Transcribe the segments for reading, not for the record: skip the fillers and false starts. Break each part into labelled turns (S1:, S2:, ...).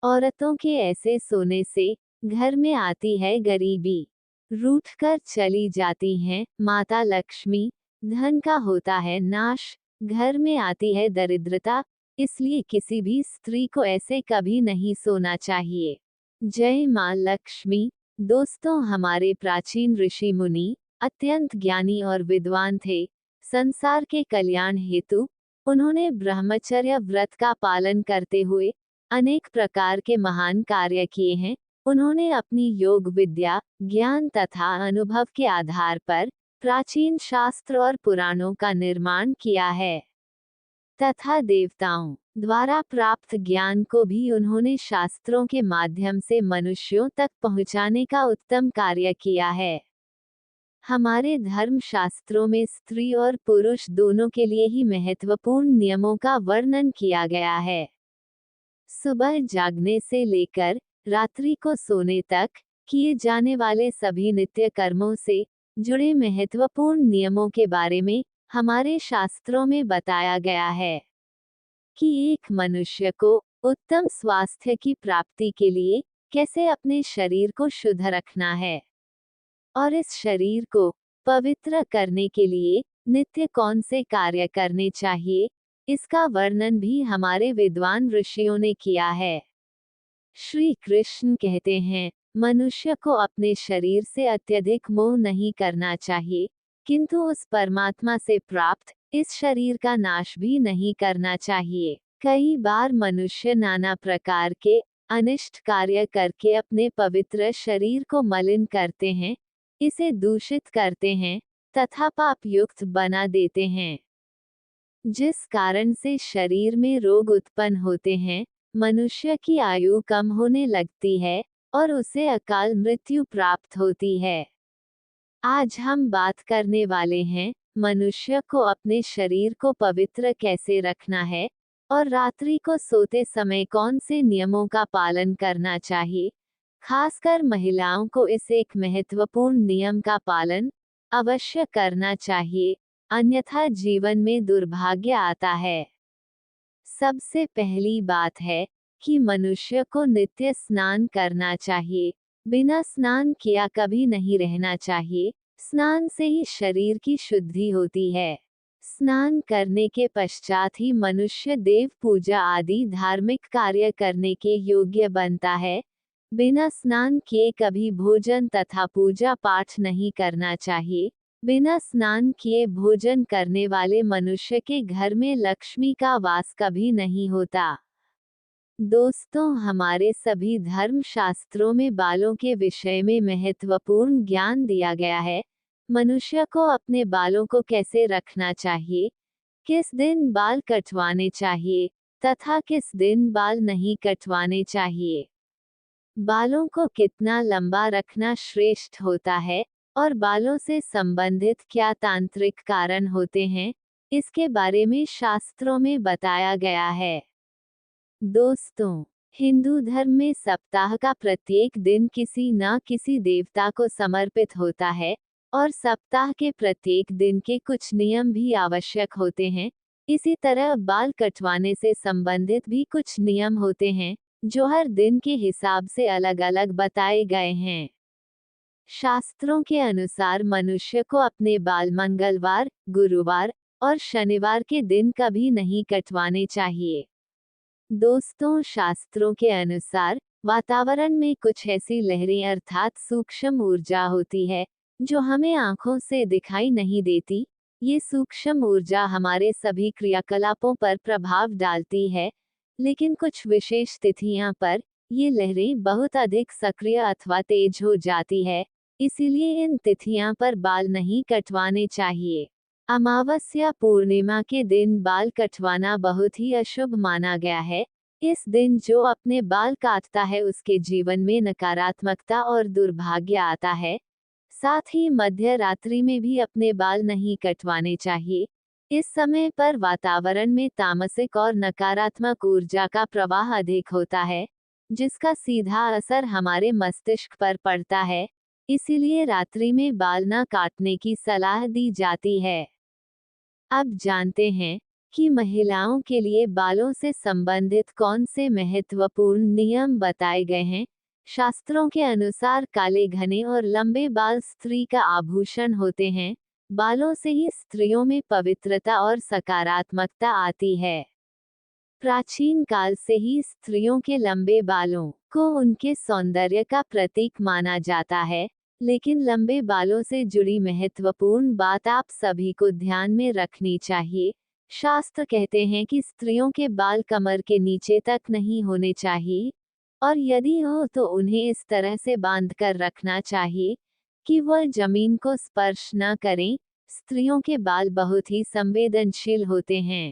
S1: औरतों के ऐसे सोने से घर में आती है गरीबी, रूठकर चली जाती हैं माता लक्ष्मी, धन का होता है नाश, घर में आती है दरिद्रता। इसलिए किसी भी स्त्री को ऐसे कभी नहीं सोना चाहिए। जय मां लक्ष्मी। दोस्तों, हमारे प्राचीन ऋषि मुनि अत्यंत ज्ञानी और विद्वान थे। संसार के कल्याण हेतु उन्होंने ब्रह्मचर्य व्रत का पालन करते हुए अनेक प्रकार के महान कार्य किए हैं। उन्होंने अपनी योग विद्या, ज्ञान तथा अनुभव के आधार पर प्राचीन शास्त्र और पुराणों का निर्माण किया है तथा देवताओं द्वारा प्राप्त ज्ञान को भी उन्होंने शास्त्रों के माध्यम से मनुष्यों तक पहुंचाने का उत्तम कार्य किया है। हमारे धर्म शास्त्रों में स्त्री और पुरुष दोनों के लिए ही महत्वपूर्ण नियमों का वर्णन किया गया है। सुबह जागने से लेकर रात्रि को सोने तक किए जाने वाले सभी नित्य कर्मों से जुड़े महत्वपूर्ण नियमों के बारे में हमारे शास्त्रों में बताया गया है कि एक मनुष्य को उत्तम स्वास्थ्य की प्राप्ति के लिए कैसे अपने शरीर को शुद्ध रखना है और इस शरीर को पवित्र करने के लिए नित्य कौन से कार्य करने चाहिए, इसका वर्णन भी हमारे विद्वान ऋषियों ने किया है। श्री कृष्ण कहते हैं, मनुष्य को अपने शरीर से अत्यधिक मोह नहीं करना चाहिए, किंतु उस परमात्मा से प्राप्त इस शरीर का नाश भी नहीं करना चाहिए। कई बार मनुष्य नाना प्रकार के अनिष्ट कार्य करके अपने पवित्र शरीर को मलिन करते हैं, इसे दूषित करते हैं तथा पाप युक्त बना देते हैं, जिस कारण से शरीर में रोग उत्पन्न होते हैं, मनुष्य की आयु कम होने लगती है और उसे अकाल मृत्यु प्राप्त होती है। आज हम बात करने वाले हैं मनुष्य को अपने शरीर को पवित्र कैसे रखना है और रात्रि को सोते समय कौन से नियमों का पालन करना चाहिए। खासकर महिलाओं को इस एक महत्वपूर्ण नियम का पालन अवश्य करना चाहिए, अन्यथा जीवन में दुर्भाग्य आता है। सबसे पहली बात है कि मनुष्य को नित्य स्नान करना चाहिए। बिना स्नान किया कभी नहीं रहना चाहिए। स्नान से ही शरीर की शुद्धि होती है। स्नान करने के पश्चात ही मनुष्य देव पूजा आदि धार्मिक कार्य करने के योग्य बनता है। बिना स्नान किए कभी भोजन तथा पूजा पाठ नहीं करना चाहिए। बिना स्नान किए भोजन करने वाले मनुष्य के घर में लक्ष्मी का वास कभी नहीं होता। दोस्तों, हमारे सभी धर्म शास्त्रों में बालों के विषय में महत्वपूर्ण ज्ञान दिया गया है। मनुष्य को अपने बालों को कैसे रखना चाहिए, किस दिन बाल कटवाने चाहिए तथा किस दिन बाल नहीं कटवाने चाहिए, बालों को कितना लंबा रखना श्रेष्ठ होता है और बालों से संबंधित क्या तांत्रिक कारण होते हैं, इसके बारे में शास्त्रों में बताया गया है। दोस्तों, हिंदू धर्म में सप्ताह का प्रत्येक दिन किसी न किसी देवता को समर्पित होता है और सप्ताह के प्रत्येक दिन के कुछ नियम भी आवश्यक होते हैं। इसी तरह बाल कटवाने से संबंधित भी कुछ नियम होते हैं जो हर दिन के हिसाब से अलग अलग बताए गए हैं। शास्त्रों के अनुसार मनुष्य को अपने बाल मंगलवार, गुरुवार और शनिवार के दिन कभी नहीं कटवाने चाहिए। दोस्तों, शास्त्रों के अनुसार वातावरण में कुछ ऐसी लहरें अर्थात सूक्ष्म ऊर्जा होती है जो हमें आंखों से दिखाई नहीं देती। ये सूक्ष्म ऊर्जा हमारे सभी क्रियाकलापों पर प्रभाव डालती है, लेकिन कुछ विशेष तिथियां पर ये लहरें बहुत अधिक सक्रिय अथवा तेज हो जाती है। इसीलिए इन तिथियां पर बाल नहीं कटवाने चाहिए। अमावस्या पूर्णिमा के दिन बाल कटवाना बहुत ही अशुभ माना गया है। इस दिन जो अपने बाल काटता है उसके जीवन में नकारात्मकता और दुर्भाग्य आता है। साथ ही मध्य रात्रि में भी अपने बाल नहीं कटवाने चाहिए। इस समय पर वातावरण में तामसिक और नकारात्मक ऊर्जा का प्रवाह अधिक होता है, जिसका सीधा असर हमारे मस्तिष्क पर पड़ता है। इसीलिए रात्रि में बाल न काटने की सलाह दी जाती है। अब जानते हैं कि महिलाओं के लिए बालों से संबंधित कौन से महत्वपूर्ण नियम बताए गए हैं। शास्त्रों के अनुसार काले घने और लंबे बाल स्त्री का आभूषण होते हैं। बालों से ही स्त्रियों में पवित्रता और सकारात्मकता आती है। प्राचीन काल से ही स्त्रियों के लंबे बालों को उनके सौंदर्य का प्रतीक माना जाता है, लेकिन लंबे बालों से जुड़ी महत्वपूर्ण बात आप सभी को ध्यान में रखनी चाहिए। शास्त्र कहते हैं कि स्त्रियों के बाल कमर के नीचे तक नहीं होने चाहिए, और यदि हो तो उन्हें इस तरह से बांध कर रखना चाहिए कि वह जमीन को स्पर्श न करें। स्त्रियों के बाल बहुत ही संवेदनशील होते हैं।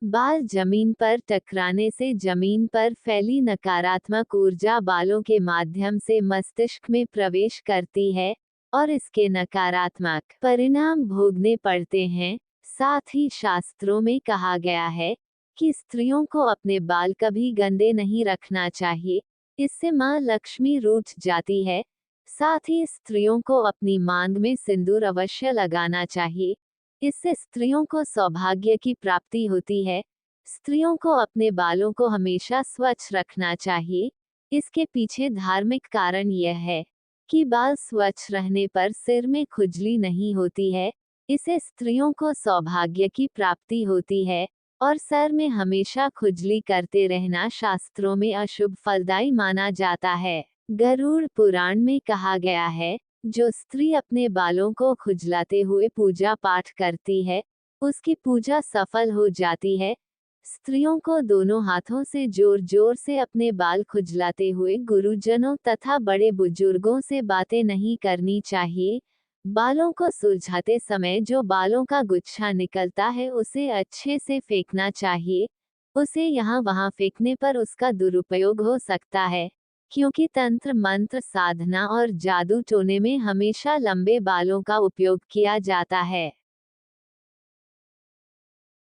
S1: बाल जमीन पर टकराने से जमीन पर फैली नकारात्मक ऊर्जा बालों के माध्यम से मस्तिष्क में प्रवेश करती है और इसके नकारात्मक परिणाम भोगने पड़ते हैं। साथ ही शास्त्रों में कहा गया है कि स्त्रियों को अपने बाल कभी गंदे नहीं रखना चाहिए, इससे मां लक्ष्मी रूठ जाती है। साथ ही स्त्रियों को अपनी मांग में सिंदूर अवश्य लगाना चाहिए, इससे स्त्रियों को सौभाग्य की प्राप्ति होती है। स्त्रियों को अपने बालों को हमेशा स्वच्छ रखना चाहिए। इसके पीछे धार्मिक कारण यह है कि बाल स्वच्छ रहने पर सिर में खुजली नहीं होती है, इससे स्त्रियों को सौभाग्य की प्राप्ति होती है, और सर में हमेशा खुजली करते रहना शास्त्रों में अशुभ फलदायी माना जाता है। गरुड़ पुराण में कहा गया है, जो स्त्री अपने बालों को खुजलाते हुए पूजा पाठ करती है, उसकी पूजा सफल हो जाती है। स्त्रियों को दोनों हाथों से जोर जोर से अपने बाल खुजलाते हुए गुरुजनों तथा बड़े बुजुर्गों से बातें नहीं करनी चाहिए। बालों को सुलझाते समय जो बालों का गुच्छा निकलता है उसे अच्छे से फेंकना चाहिए। उसे यहाँ वहाँ फेंकने पर उसका दुरुपयोग हो सकता है, क्योंकि तंत्र मंत्र साधना और जादू टोने में हमेशा लंबे बालों का उपयोग किया जाता है।